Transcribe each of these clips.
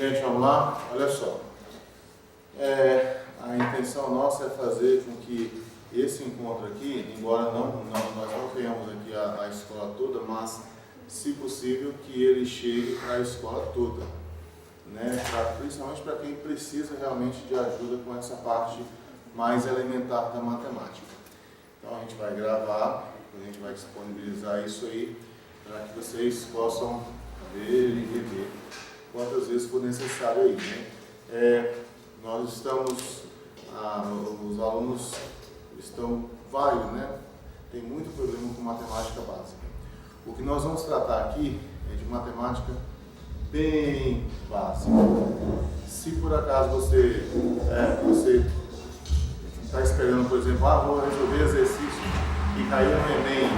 Gente, vamos lá? Olha só. A intenção nossa é fazer com que esse encontro aqui, embora nós não tenhamos aqui a escola toda, mas, se possível, que ele chegue para a escola toda, né? Principalmente para quem precisa realmente de ajuda com essa parte mais elementar da matemática. Então a gente vai gravar, a gente vai disponibilizar isso aí para que vocês possam ver e rever quantas vezes for necessário aí, né? Nós estamos, os alunos estão vários, né? Tem muito problema com matemática básica. O que nós vamos tratar aqui é de matemática bem básica. Se por acaso você está esperando, por exemplo, vou resolver exercício e cair no Enem,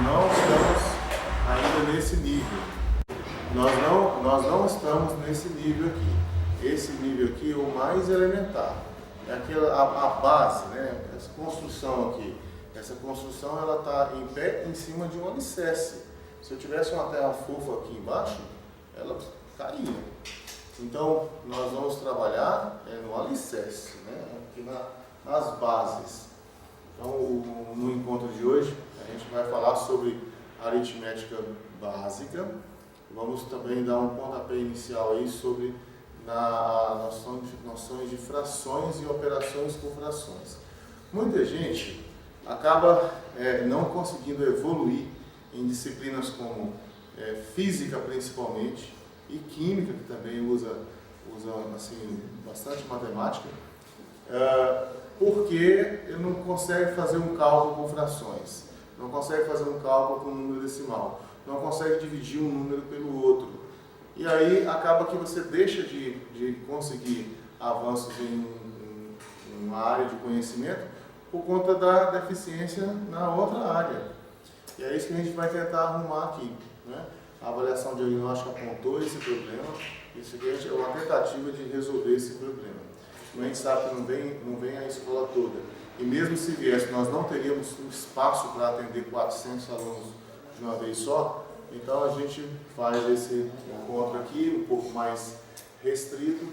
não estamos ainda nesse nível. Nós não estamos nesse nível aqui. Esse nível aqui é o mais elementar. É a base, né? Essa construção aqui. Essa construção ela está em pé em cima de um alicerce. Se eu tivesse uma terra fofa aqui embaixo, ela cairia. Então, nós vamos trabalhar no alicerce, né? Aqui nas bases. Então, no encontro de hoje, a gente vai falar sobre aritmética básica. Vamos também dar um pontapé inicial aí sobre noções de frações e operações com frações. Muita gente acaba não conseguindo evoluir em disciplinas como física principalmente e química, que também usa assim, bastante matemática, porque ele não consegue fazer um cálculo com frações, não consegue fazer um cálculo com número decimal, não consegue dividir um número pelo outro. E aí acaba que você deixa de conseguir avanços em uma área de conhecimento por conta da deficiência na outra área. E é isso que a gente vai tentar arrumar aqui, né? A avaliação diagnóstica apontou esse problema, isso aqui é uma tentativa de resolver esse problema. Como a gente sabe que não vem a escola toda, e mesmo se viesse, nós não teríamos um espaço para atender 400 alunos de uma vez só. Então a gente faz esse encontro aqui um pouco mais restrito,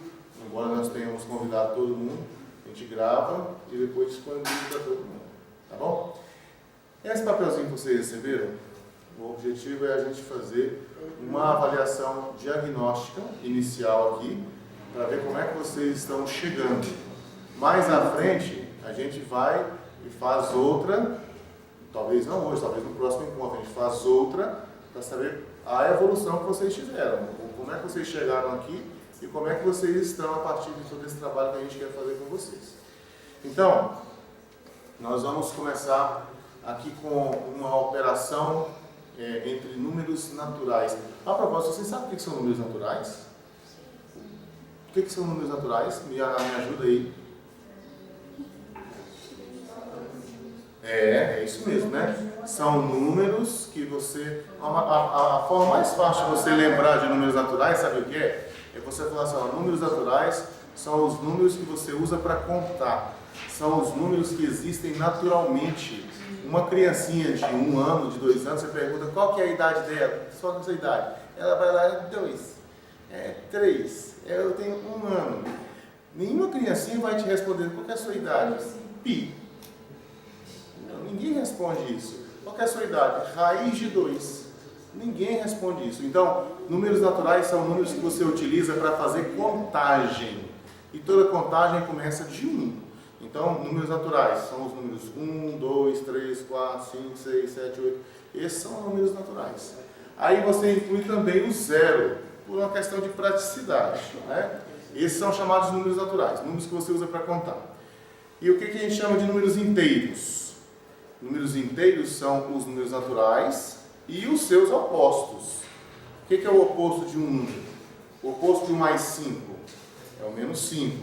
embora nós tenhamos convidado todo mundo, a gente grava e depois disponibiliza para todo mundo, tá bom? Esse papelzinho que vocês receberam, o objetivo é a gente fazer uma avaliação diagnóstica inicial aqui, para ver como é que vocês estão chegando. Mais à frente, a gente vai e faz outra, talvez não hoje, talvez no próximo encontro, a gente faz outra, para saber a evolução que vocês tiveram, como é que vocês chegaram aqui e como é que vocês estão a partir de todo esse trabalho que a gente quer fazer com vocês. Então, nós vamos começar aqui com uma operação entre números naturais. A propósito, vocês sabem o que são números naturais? O que são números naturais? Me ajuda aí. É isso mesmo, né? São números que você... A forma mais fácil de você lembrar de números naturais, sabe o que é? É você falar assim, números naturais são os números que você usa para contar. São os números que existem naturalmente. Uma criancinha de 1 ano, de 2 anos, você pergunta qual que é a idade dela? Só essa idade. Ela vai lá, 2, 3, eu tenho 1 ano. Nenhuma criancinha vai te responder qual que é a sua idade. Pi. Ninguém responde isso. Qual que é a sua idade? Raiz de 2. Ninguém responde isso. Então, números naturais são números que você utiliza para fazer contagem. E toda contagem começa de 1. Então, números naturais são os números 1, 2, 3, 4, 5, 6, 7, 8. Esses são números naturais. Aí você inclui também o 0, por uma questão de praticidade, né? Esses são chamados de números naturais, números que você usa para contar. E o que a gente chama de números inteiros? Números inteiros são os números naturais e os seus opostos. O que é o oposto de um número? O oposto de um mais 5 é o menos 5.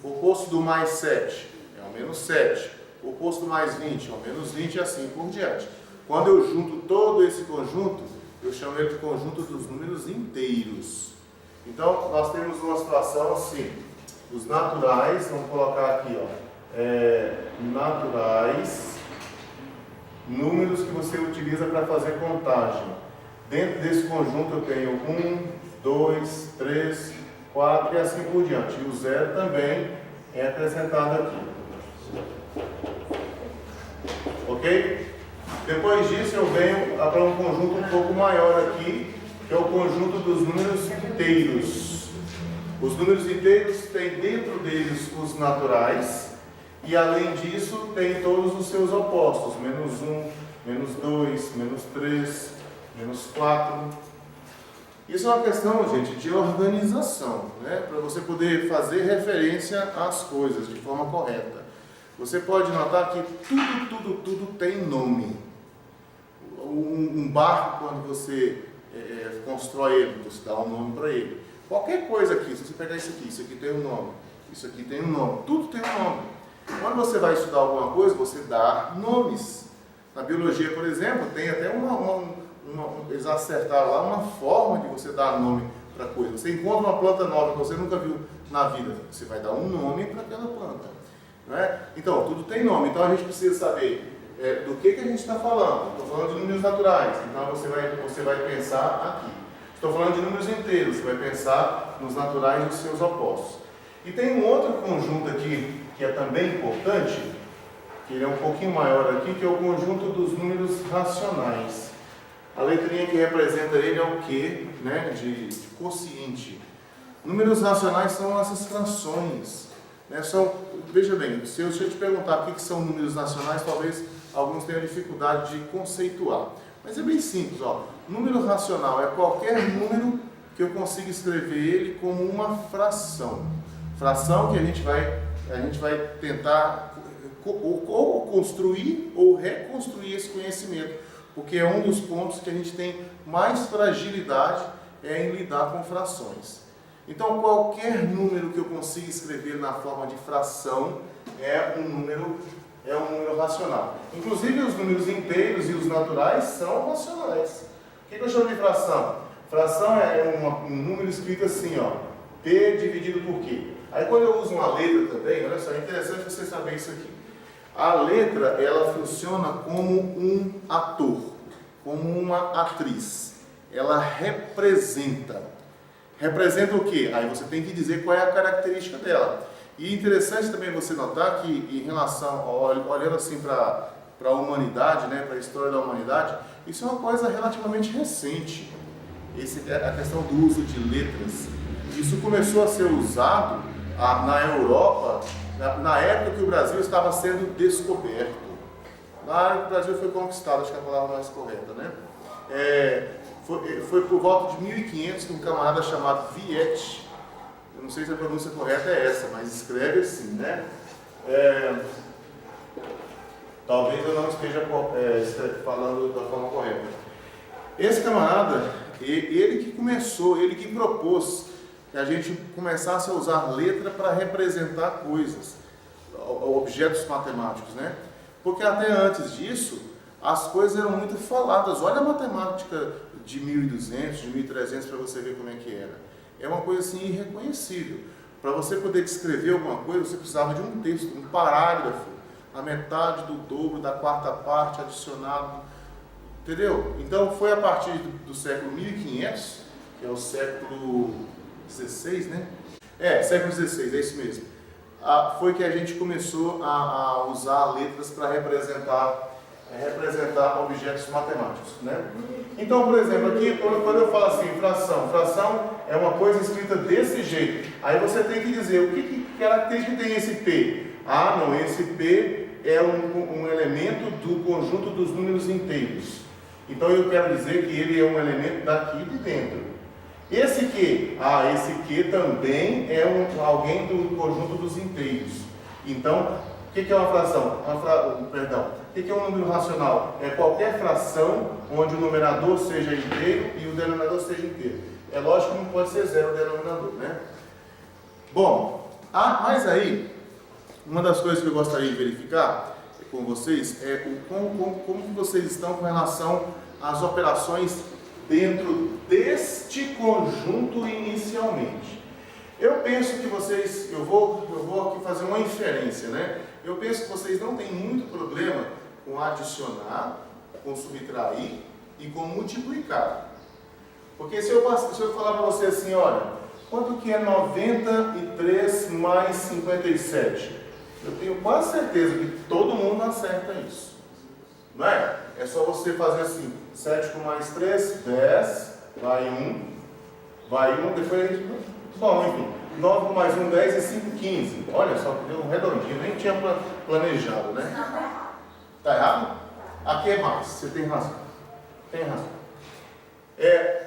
O oposto do mais 7 é o menos 7. O oposto do mais 20 é o menos 20 e assim por diante. Quando eu junto todo esse conjunto, eu chamo ele de conjunto dos números inteiros. Então, nós temos uma situação assim. Os naturais, vamos colocar aqui, naturais, números que você utiliza para fazer contagem. Dentro desse conjunto eu tenho 1, 2, 3, 4 e assim por diante. E o 0 também é acrescentado aqui. Ok? Depois disso eu venho para um conjunto um pouco maior aqui, que é o conjunto dos números inteiros. Os números inteiros têm dentro deles os naturais e além disso tem todos os seus opostos, menos 1, menos 2, menos 3, menos 4. Isso é uma questão, gente, de organização, né? Para você poder fazer referência às coisas de forma correta. Você pode notar que tudo tem nome. Um barco, quando você constrói ele, você dá um nome para ele. Qualquer coisa aqui, se você pegar isso aqui tem um nome, isso aqui tem um nome, tudo tem um nome. Quando você vai estudar alguma coisa, você dá nomes. Na biologia, por exemplo, tem até eles acertaram lá uma forma de você dar nome para coisa. Você encontra uma planta nova que você nunca viu na vida, você vai dar um nome para aquela planta. Não é? Então, tudo tem nome, então a gente precisa saber do que a gente está falando. Estou falando de números naturais, então você vai pensar aqui. Estou falando de números inteiros, você vai pensar nos naturais e os seus opostos. E tem um outro conjunto aqui que é também importante, que ele é um pouquinho maior aqui, que é o conjunto dos números racionais. A letrinha que representa ele é o Q, né, de quociente. Números racionais são essas frações. Né, veja bem, se eu te perguntar o que são números racionais, talvez alguns tenham dificuldade de conceituar. Mas é bem simples, ó. Número racional é qualquer número que eu consiga escrever ele como uma fração. Fração que a gente vai tentar ou construir ou reconstruir esse conhecimento, porque é um dos pontos que a gente tem mais fragilidade em lidar com frações. Então, qualquer número que eu consiga escrever na forma de fração é um número racional. Inclusive, os números inteiros e os naturais são racionais. O que eu chamo de fração? Fração é um número escrito assim, ó, P dividido por Q. Aí, quando eu uso uma letra também, olha só, é interessante você saber isso aqui. A letra, ela funciona como um ator, como uma atriz. Ela representa. Representa o quê? Aí você tem que dizer qual é a característica dela. E é interessante também você notar que, em relação, olhando assim para a humanidade, né, para a história da humanidade, isso é uma coisa relativamente recente. A questão do uso de letras. Isso começou a ser usado na Europa, na época que o Brasil estava sendo descoberto. Na época que o Brasil foi conquistado, acho que é a palavra mais correta, né? Foi por volta de 1500 que um camarada chamado Viette, eu não sei se a pronúncia correta é essa, mas escreve assim, né? Talvez eu não esteja falando da forma correta. Esse camarada, ele que começou, ele que propôs que a gente começasse a usar letra para representar coisas, objetos matemáticos, né? Porque até antes disso, as coisas eram muito faladas. Olha a matemática de 1200, de 1300 para você ver como é que era. É uma coisa assim irreconhecível. Para você poder descrever alguma coisa, você precisava de um texto, um parágrafo, a metade do dobro da quarta parte adicionado, entendeu? Então foi a partir do século 1500, que é o século 16, né? Século 16, é isso mesmo. Foi que a gente começou a usar letras para representar objetos matemáticos, né? Então, por exemplo, aqui quando eu falo assim, fração é uma coisa escrita desse jeito. Aí você tem que dizer o que característica tem esse P. Ah, não, esse P é um elemento do conjunto dos números inteiros. Então eu quero dizer que ele é um elemento daqui de dentro. Esse Q, esse Q também é alguém do conjunto dos inteiros. Então, o que é uma fração? O que é um número racional? É qualquer fração onde o numerador seja inteiro e o denominador seja inteiro. É lógico que não pode ser zero o denominador, né? Bom, mas aí, uma das coisas que eu gostaria de verificar com vocês é como que vocês estão com relação às operações dentro deste conjunto inicialmente. Eu penso que vocês, eu vou aqui fazer uma inferência, né? Eu penso que vocês não têm muito problema com adicionar, com subtrair e com multiplicar. Porque se eu falar para você assim, olha, Quanto que é 93 mais 57? Eu tenho quase certeza que todo mundo acerta isso. Não é? É só você fazer assim, 7 com mais 3, 10, vai 1, depois a gente... Bom, enfim, 9 com mais 1, 10 e 5, 15. Olha só, deu um redondinho, nem tinha planejado, né? Tá errado? Aqui é mais, você tem razão. Tem razão.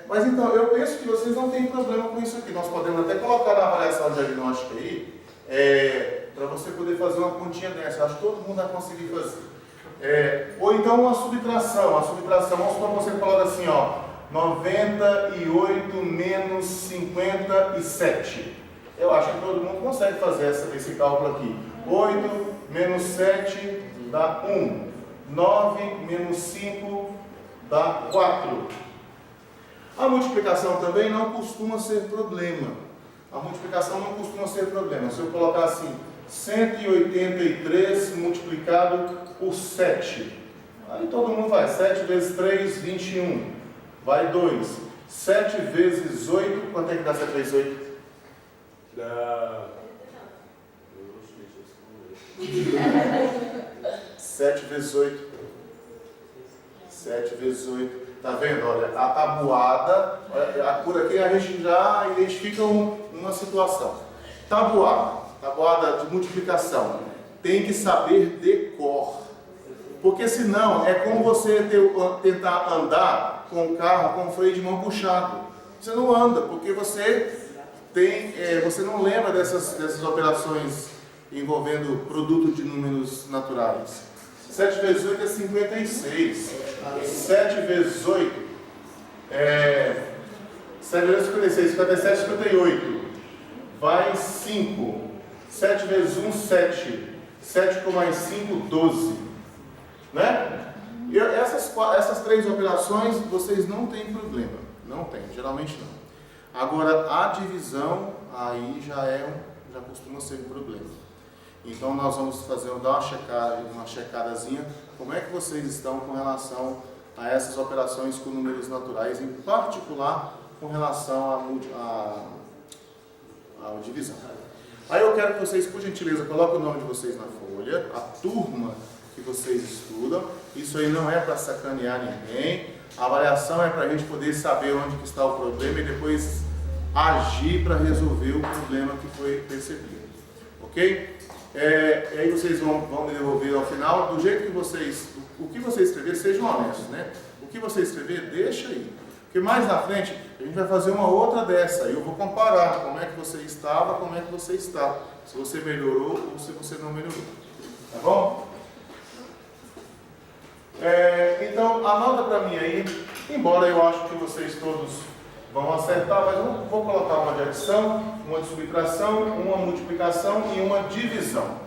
Mas então, eu penso que vocês não têm problema com isso aqui. Nós podemos até colocar na avaliação diagnóstica aí, para você poder fazer uma continha dessa. Eu acho que todo mundo vai conseguir fazer. Ou então uma subtração. A subtração, vamos supor que você coloca assim, ó, 98 menos 57. Eu acho que todo mundo consegue fazer esse cálculo aqui. 8 menos 7 dá 1. 9 menos 5 dá 4. A multiplicação também não costuma ser problema. A multiplicação não costuma ser problema. Se eu colocar assim, 183 multiplicado por 7. Aí todo mundo vai. 7 vezes 3, 21. Vai 2. 7 vezes 8. Quanto é que dá 7 vezes 8? Dá... 7 vezes 8. 7 vezes 8. Tá vendo? Olha, a tabuada, por aqui a gente já identifica uma situação. Tabuada de multiplicação. Tem que saber de cor. Porque senão é como você tentar andar com o carro com o freio de mão puxado. Você não anda, porque você não lembra dessas operações envolvendo produto de números naturais. 7 vezes 8 é 56. 7 vezes 8 7 vezes 56, 57, 58. Vai 5. 7 vezes 1, 7. 7 com mais 5, 12. Né? E essas três operações vocês não têm problema. Não tem, geralmente não. Agora a divisão aí já costuma ser um problema. Então nós vamos dar uma checadazinha, como é que vocês estão com relação a essas operações com números naturais, em particular com relação à divisão. Aí eu quero que vocês, por gentileza, coloquem o nome de vocês na folha, a turma que vocês estudam. Isso aí não é para sacanear ninguém, a avaliação é para a gente poder saber onde que está o problema e depois agir para resolver o problema que foi percebido. Ok? E aí vocês vão me devolver ao final, do jeito que o que você escrever, sejam honestos, né? O que você escrever, deixa aí. Porque mais na frente, a gente vai fazer uma outra dessa, e eu vou comparar como é que você estava, como é que você está. Se você melhorou ou se você não melhorou. Tá bom? Então, anota para mim aí, embora eu acho que vocês todos vão acertar, mas eu vou colocar uma de adição, uma de subtração, uma multiplicação e uma divisão.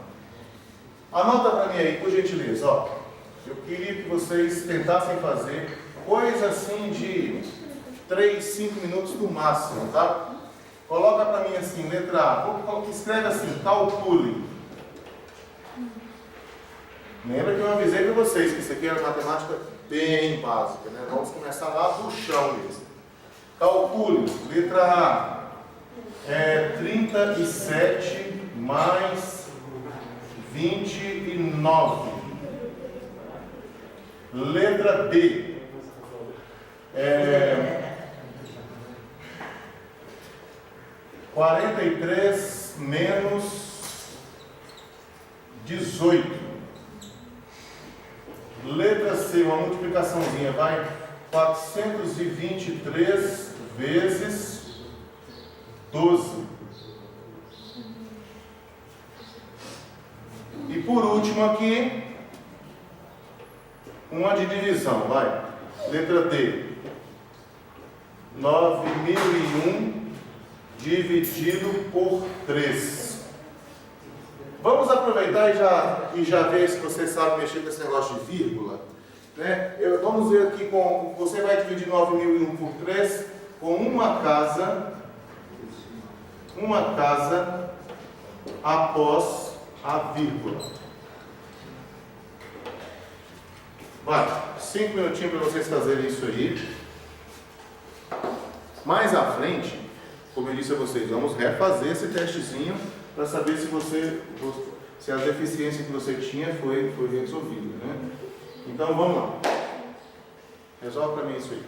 Anota para mim aí, por gentileza, ó. Eu queria que vocês tentassem fazer coisa assim de 3, 5 minutos no máximo, tá? Coloca para mim assim, letra A. Escreve assim, calcule. Lembra que eu avisei para vocês que isso aqui era matemática bem básica, né? Vamos começar lá do chão mesmo. Calcule, letra A, 37 mais 29. Letra B, 43 menos 18. Letra C, uma multiplicaçãozinha, vai. 423 vezes 12. E por último aqui, uma de divisão, vai. Letra D. 9.001 dividido por 3. Vamos aproveitar e já ver se você sabe mexer com esse negócio de vírgula. Né? Vamos ver aqui, você vai dividir 9.001 por 3 com uma casa após a vírgula. Vai, 5 minutinhos para vocês fazerem isso aí. Mais à frente, como eu disse a vocês, vamos refazer esse testezinho para saber se a deficiência que você tinha foi resolvida, né? Então vamos lá. Resolve para mim isso aí.